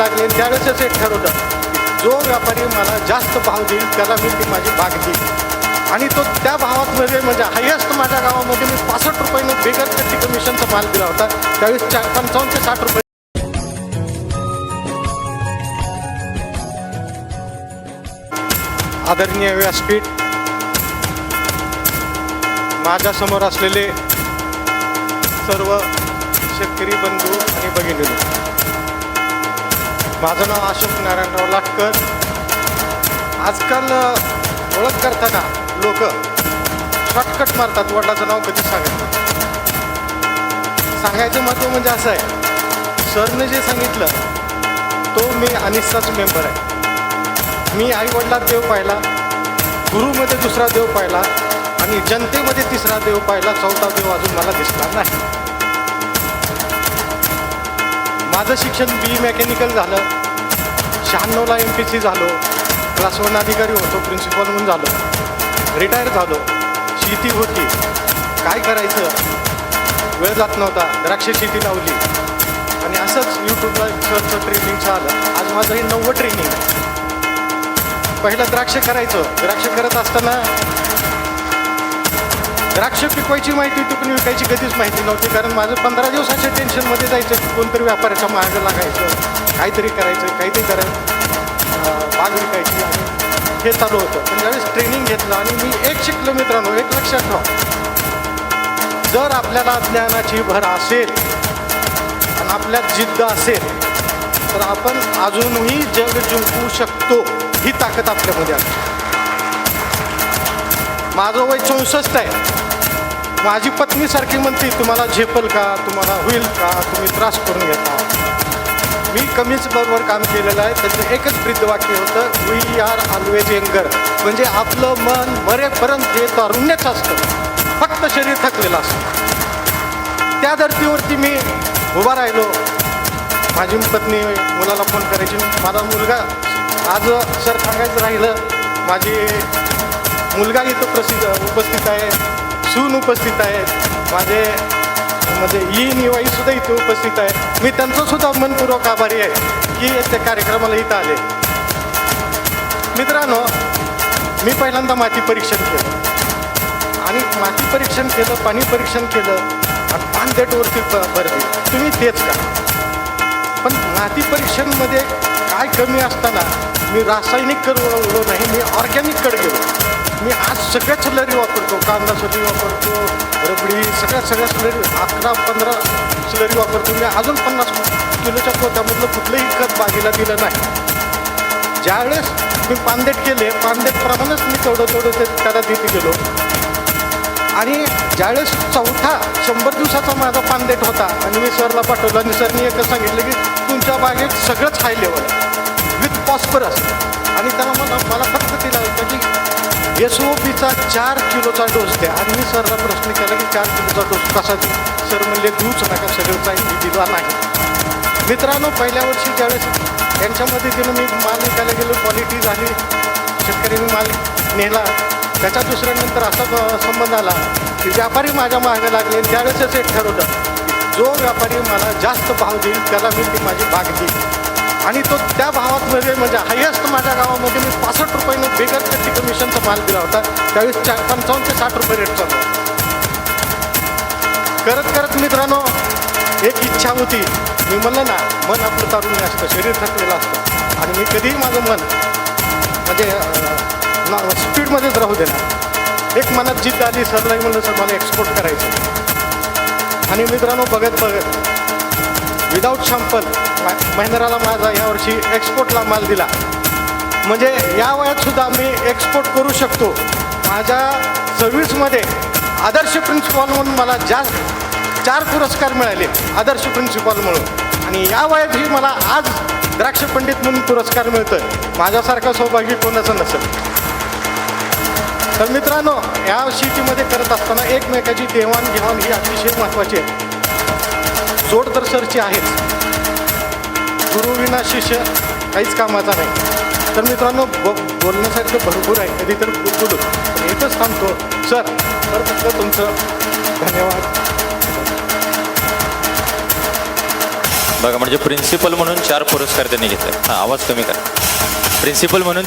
लागले त्यावेळेसच एक ठरवलं की जो व्यापारी मला जास्त भाव देईल त्याला मी ती माझी बाग देईल आणि तो त्या भावामध्ये म्हणजे हायेस्ट माझ्या गावामध्ये मी 65 रुपयानं बेगर कट्टी कमिशनचा माल दिला होता त्यावेळेस 55 ते 60 रुपये. आदरणीय व्यासपीठ, माझ्यासमोर असलेले सर्व शेतकरी बंधू आणि भगिनी, माझं नाव अशोक नारायणराव लाटकर. आजकाल ओळख करताना लोक शॉर्टकट मारतात, वडिलाचं नाव कधी सांगायचं महत्त्व म्हणजे असं आहे, सरने जे सांगितलं तो मी अनिसाच मेंबर आहे. मी आईवडिलात देव पाहिला, गुरुमध्ये दुसरा देव पाहिला आणि जनतेमध्ये तिसरा देव पाहिला, चौथा देव अजून मला दिसला नाही. माझं शिक्षण BE मेकॅनिकल झालं, 96ला MPC झालो, क्लास 1 अधिकारी होतो, प्रिन्सिपल म्हणून झालो, रिटायर झालो. शेती होती, काय करायचं वेळ जात नव्हता, द्राक्ष शेती लावली आणि असंच यूट्यूबला सरचं ट्रेनिंगचं आलं. आज माझं हे 9वं ट्रेनिंग आहे. पहिलं द्राक्ष करायचं, द्राक्ष करत असताना द्राक्ष पिकवायची माहिती होती पण विकायची कधीच माहिती नव्हती, कारण माझं 15 दिवसाच्या टेन्शनमध्ये जायचं, कोणतरी व्यापाऱ्याच्या मागं लागायचं, काहीतरी करायचं, बाग विकायची आणि हे चालू होतं. पण ज्यावेळेस ट्रेनिंग घेतलं आणि मी एक शिकलो मित्रांनो, एक लक्षात ठेवा, जर आपल्याला ज्ञानाची भर असेल आणि आपल्यात जिद्द असेल तर आपण अजूनही जग जिंकू शकतो, ही ताकद आपल्यामध्ये आहे. माझं वय 64 आहे. माझी पत्नी सारखी म्हणते, तुम्हाला झेपल का, तुम्हाला होईल का, तुम्ही त्रास करून घेता. मी कमीच बरोबर काम केलेलं आहे. त्याचं एकच ब्रीदवाक्य होतं, वी आर ऑलवेज यंगर. म्हणजे आपलं मन मरेपर्यंत हे तारुण्यच असतं, फक्त शरीर थकलेलं असतं. त्या धर्तीवरती मी उभा राहिलो. माझी पत्नी मुलाला फोन करायची, माझा मुलगा आज सर सांगायचं राहिलं, माझी मुलगा इथं उपस्थित आहे, सून उपस्थित आहे, माझे निवाईसुद्धा इथे उपस्थित आहे. मी त्यांचंसुद्धा मनपूर्वक आभारी आहे की त्या कार्यक्रमाला इथं आले. मित्रांनो, मी पहिल्यांदा माती परीक्षण केलं आणि माती परीक्षण केलं, पाणी परीक्षण केलं आणि पानदेटवरती भर दिली. तुम्ही तेच करा. पण माती परीक्षणमध्ये काय कमी असताना मी रासायनिककडे वळलो नाही, मी ऑर्गॅनिककडे गेलो. मी आज सगळ्या स्लरी वापरतो, कांदा स्लरी वापरतो, रबडी, सगळ्या स्लरी 11-15 स्लरी वापरतो. मी अजून 50 किलोच्या पोत्यामधलं कुठलंही खत बागेला दिलं नाही. ज्यावेळेस मी पानदेट केले, पानदेटप्रमाणेच मी तेवढं ते त्याला देत गेलो. आणि ज्यावेळेस चौथा 100 दिवसाचा माझा पानदेट होता आणि मी सरला पाठवलं आणि सरनी एकच सांगितलं की तुमच्या बागेत सगळंच हाय लेवल आहे विथ फॉस्फरस. आणि त्याला मला फक्त दिला होता की SOPचा 4 किलोचा डोस द्या. आणि मी सरला प्रश्न केला की 4 किलोचा डोस कसा देऊ. सर म्हणले दूच नका, सगळंच आहे, दिला नाही. मित्रांनो, पहिल्या वर्षी ज्यावेळेस यांच्या मदतीनं मी माल विकायला गेलो, क्वालिटी झाली, शेतकऱ्यांनी माल नेला. त्याच्या दुसऱ्यानंतर असा संबंध आला की व्यापारी माझ्या मागे लागले. त्यावेळेसच एक ठरवलं की जो व्यापारी मला जास्त भाव देईल त्याला मी ती माझी बाग देईल आणि तो त्या भावामध्ये म्हणजे हायेस्ट माझ्या गावामध्ये मी 65 रुपयानं बेगर कट्टी कमिशनचा माल दिला होता. त्यावेळेस 55 ते 60 रुपये रेट चालू. करत मित्रांनो, एक इच्छा होती. मी म्हणलं ना, मन आपलं तारुण्य असतं, शरीर थकलेलं असतं आणि मी कधीही माझं मन म्हणजे स्पीडमध्येच राहू देणार. एक मनात जिद्द आली, सरलाही म्हणलं सर मला एक्सपोर्ट करायचं. आणि मित्रांनो, बघत विदाऊट शॅम्पल महिंद्राला माझा यावर्षी एक्सपोर्टला माल दिला. म्हणजे या वयातसुद्धा मी एक्सपोर्ट करू शकतो. माझ्या सर्व्हिसमध्ये आदर्श प्रिन्सिपॉल म्हणून मला 4 पुरस्कार मिळाले, आदर्श प्रिन्सिपॉल म्हणून. आणि या वयातही मला आज द्राक्ष पंडित म्हणून पुरस्कार मिळतोय. माझ्यासारखं सौभाग्य कोणाचं नसेल. तर मित्रांनो, या शेतीमध्ये करत असताना एकमेकाची देवाणघेवाण ही अतिशय महत्त्वाची आहे. जोड तर सरची आहेच, गुरु विना शिष्य काहीच कामाचा नाही. तर मित्रांनो, बोलण्यासारखं भरपूर आहे, कधी तर बोलू. इथंच थांबतो. सर तुमचं धन्यवाद. बघा म्हणजे प्रिन्सिपल म्हणून 4 पुरस्कार त्यांनी घेतले. हा आवाज कमी करा. प्रिन्सिपल म्हणून